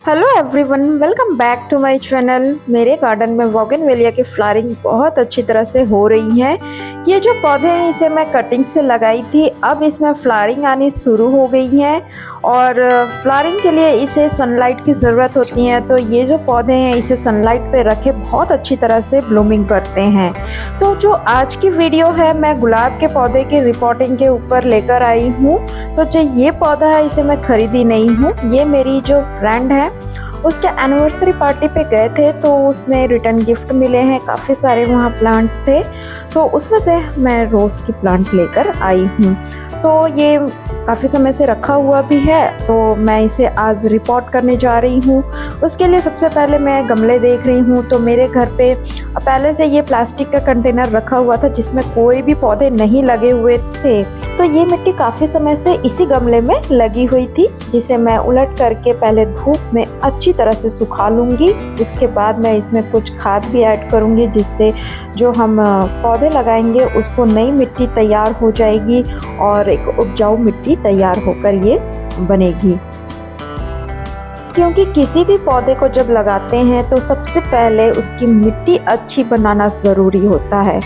Hello everyone, welcome back to my channel. मेरे garden में bougainvillea की फ्लावरिंग बहुत अच्छी तरह से हो रही है। ये जो पौधे हैं इसे मैं कटिंग से लगाई थी, अब इसमें फ्लावरिंग आनी शुरू हो गई है और फ्लावरिंग के लिए इसे सनलाइट की ज़रूरत होती है। तो ये जो पौधे हैं इसे सनलाइट पे रखे बहुत अच्छी तरह से ब्लूमिंग करते हैं। तो जो आज की वीडियो है मैं गुलाब के पौधे की रिपोर्टिंग के ऊपर लेकर आई हूँ। तो जो ये पौधा है इसे मैं खरीदी नहीं हूँ, ये मेरी जो फ्रेंड है उसके एनिवर्सरी पार्टी पे गए थे तो उसने रिटर्न गिफ्ट मिले हैं, काफ़ी सारे वहाँ प्लांट्स थे तो उसमें से मैं रोज़ की प्लांट लेकर आई हूँ। तो ये काफ़ी समय से रखा हुआ भी है तो मैं इसे आज रिपोर्ट करने जा रही हूँ। उसके लिए सबसे पहले मैं गमले देख रही हूँ। तो मेरे घर पे पहले से ये प्लास्टिक का कंटेनर रखा हुआ था जिसमें कोई भी पौधे नहीं लगे हुए थे। तो ये मिट्टी काफ़ी समय से इसी गमले में लगी हुई थी, जिसे मैं उलट करके पहले धूप में अच्छी तरह से सुखा लूँगी। उसके बाद मैं इसमें कुछ खाद भी ऐड करूँगी जिससे जो हम पौधे लगाएंगे उसको नई मिट्टी तैयार हो जाएगी और एक उपजाऊ मिट्टी तैयार होकर ये बनेगी। क्योंकि किसी भी पौधे को जब लगाते हैं तो सबसे पहले उसकी मिट्टी अच्छी बनाना ज़रूरी होता है।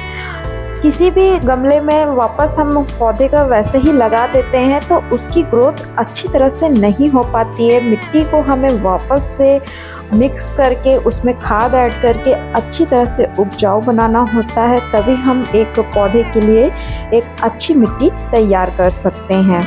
किसी भी गमले में वापस हम पौधे का वैसे ही लगा देते हैं तो उसकी ग्रोथ अच्छी तरह से नहीं हो पाती है। मिट्टी को हमें वापस से मिक्स करके उसमें खाद ऐड करके अच्छी तरह से उपजाऊ बनाना होता है, तभी हम एक पौधे के लिए एक अच्छी मिट्टी तैयार कर सकते हैं।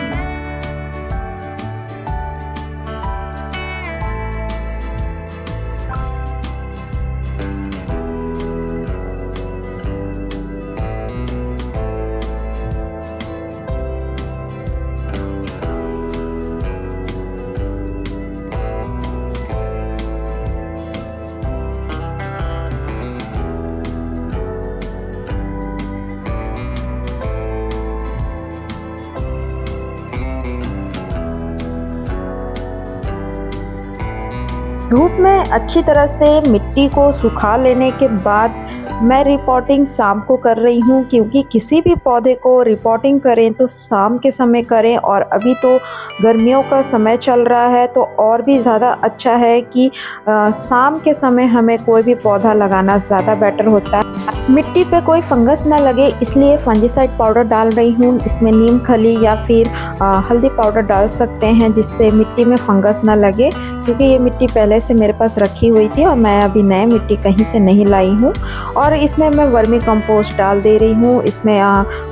धूप में अच्छी तरह से मिट्टी को सुखा लेने के बाद मैं रिपोर्टिंग शाम को कर रही हूँ, क्योंकि किसी भी पौधे को रिपोर्टिंग करें तो शाम के समय करें और अभी तो गर्मियों का समय चल रहा है तो और भी ज़्यादा अच्छा है कि शाम के समय हमें कोई भी पौधा लगाना ज़्यादा बेटर होता है। मिट्टी पे कोई फंगस ना लगे इसलिए फंजीसाइड पाउडर डाल रही हूँ। इसमें नीम खली या फिर हल्दी पाउडर डाल सकते हैं जिससे मिट्टी में फंगस ना लगे, क्योंकि ये मिट्टी पहले से मेरे पास रखी हुई थी और मैं अभी नए मिट्टी कहीं से नहीं लाई हूँ। और इसमें मैं वर्मी कंपोस्ट डाल दे रही हूँ। इसमें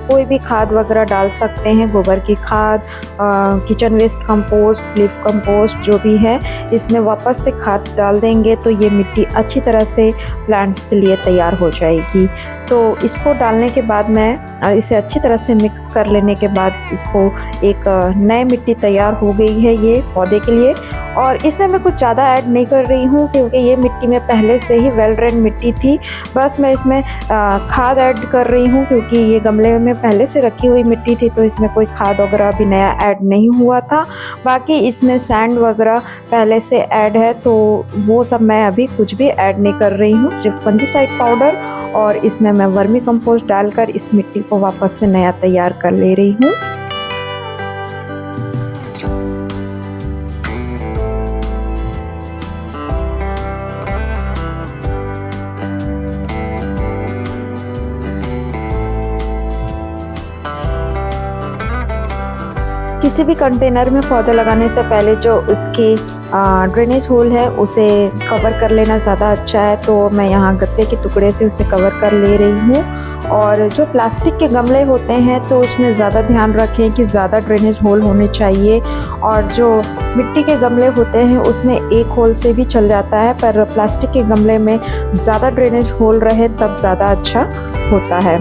कोई भी खाद वगैरह डाल सकते हैं, गोबर की खाद, kitchen waste compost, leaf compost जो भी है, इसमें वापस से खाद डाल देंगे तो ये मिट्टी अच्छी तरह से प्लांट्स के लिए तैयार हो जाएगी। तो इसको डालने के बाद मैं इसे अच्छी तरह से मिक्स कर लेने के बाद इसको एक नई मिट्टी तैयार हो गई है ये पौधे के लिए। और इसमें मैं कुछ ज़्यादा ऐड नहीं कर रही हूँ क्योंकि ये मिट्टी में पहले से ही वेल ड्रेन मिट्टी थी। बस मैं इसमें खाद ऐड कर रही हूँ क्योंकि ये गमले में पहले से रखी हुई मिट्टी थी तो इसमें कोई खाद वगैरह भी नया ऐड नहीं हुआ था। बाकी इसमें सैंड वगैरह पहले से ऐड है तो वो सब मैं अभी कुछ भी ऐड नहीं कर रही हूँ, सिर्फ फंजीसाइड पाउडर और इसमें मैं वर्मी कंपोस्ट डालकर इस मिट्टी को वापस से नया तैयार कर ले रही हूँ। किसी भी कंटेनर में पौधे लगाने से पहले जो उसकी ड्रेनेज होल है उसे कवर कर लेना ज़्यादा अच्छा है। तो मैं यहाँ गत्ते के टुकड़े से उसे कवर कर ले रही हूँ। और जो प्लास्टिक के गमले होते हैं तो उसमें ज़्यादा ध्यान रखें कि ज़्यादा ड्रेनेज होल होने चाहिए। और जो मिट्टी के गमले होते हैं उसमें एक होल से भी चल जाता है, पर प्लास्टिक के गमले में ज़्यादा ड्रेनेज होल रहे तब ज़्यादा अच्छा होता है।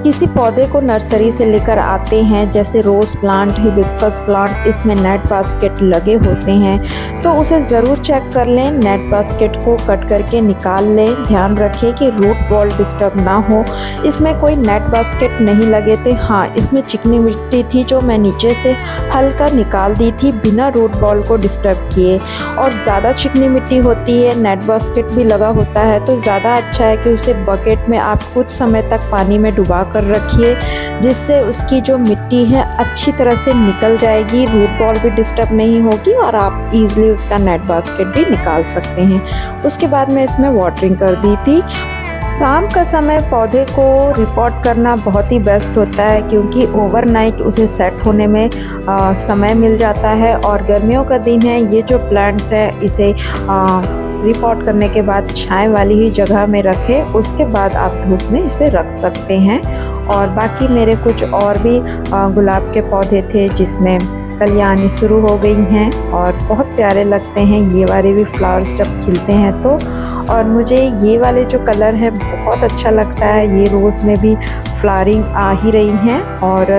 किसी पौधे को नर्सरी से लेकर आते हैं जैसे रोज़ प्लांट, हिबिस्कस प्लांट, इसमें नेट बास्केट लगे होते हैं तो उसे ज़रूर चेक कर लें। नेट बास्केट को कट करके निकाल लें। ध्यान रखें कि रूट बॉल डिस्टर्ब ना हो। इसमें कोई नेट बास्केट नहीं लगे थे। हाँ, इसमें चिकनी मिट्टी थी जो मैं नीचे से हल्का निकाल दी थी बिना रूट बॉल को डिस्टर्ब किए। और ज़्यादा चिकनी मिट्टी होती है, नेट बास्केट भी लगा होता है तो ज़्यादा अच्छा है कि उसे बकेट में आप कुछ समय तक पानी में डुबा कर कर रखिए, जिससे उसकी जो मिट्टी है अच्छी तरह से निकल जाएगी, रूट बॉल भी डिस्टर्ब नहीं होगी और आप इजीली उसका नेट बास्केट भी निकाल सकते हैं। उसके बाद मैं इसमें वाटरिंग कर दी थी। शाम का समय पौधे को रिपोर्ट करना बहुत ही बेस्ट होता है, क्योंकि ओवरनाइट उसे सेट होने में समय मिल जाता है, और गर्मियों का दिन है, ये जो प्लांट्स है इसे रिपोर्ट करने के बाद छाँव वाली ही जगह में रखें, उसके बाद आप धूप में इसे रख सकते हैं। और बाकी मेरे कुछ और भी गुलाब के पौधे थे जिसमें कलियाँ आनी शुरू हो गई हैं और बहुत प्यारे लगते हैं ये वाले भी फ्लावर्स जब खिलते हैं तो। और मुझे ये वाले जो कलर है बहुत अच्छा लगता है, ये रोज़ में भी फ्लावरिंग आ ही रही हैं। और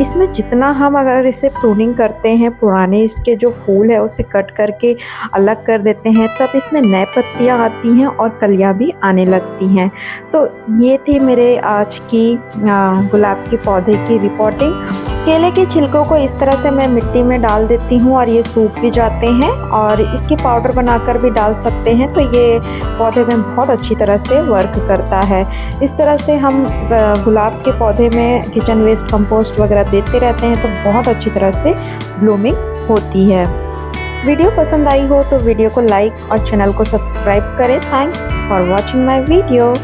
इसमें जितना हम अगर इसे प्रूनिंग करते हैं, पुराने इसके जो फूल है उसे कट करके अलग कर देते हैं, तब इसमें नए पत्तियां आती हैं और कलियां भी आने लगती हैं। तो ये थी मेरे आज की गुलाब के पौधे की रिपोर्टिंग। केले के छिलकों को इस तरह से मैं मिट्टी में डाल देती हूँ और ये सूख भी जाते हैं, और इसकी पाउडर बनाकर भी डाल सकते हैं, तो ये पौधे में बहुत अच्छी तरह से वर्क करता है। इस तरह से हम गुलाब के पौधे में किचन वेस्ट कंपोस्ट वगैरह देते रहते हैं तो बहुत अच्छी तरह से ब्लूमिंग होती है। वीडियो पसंद आई हो तो वीडियो को लाइक और चैनल को सब्सक्राइब करें। Thanks for watching my video.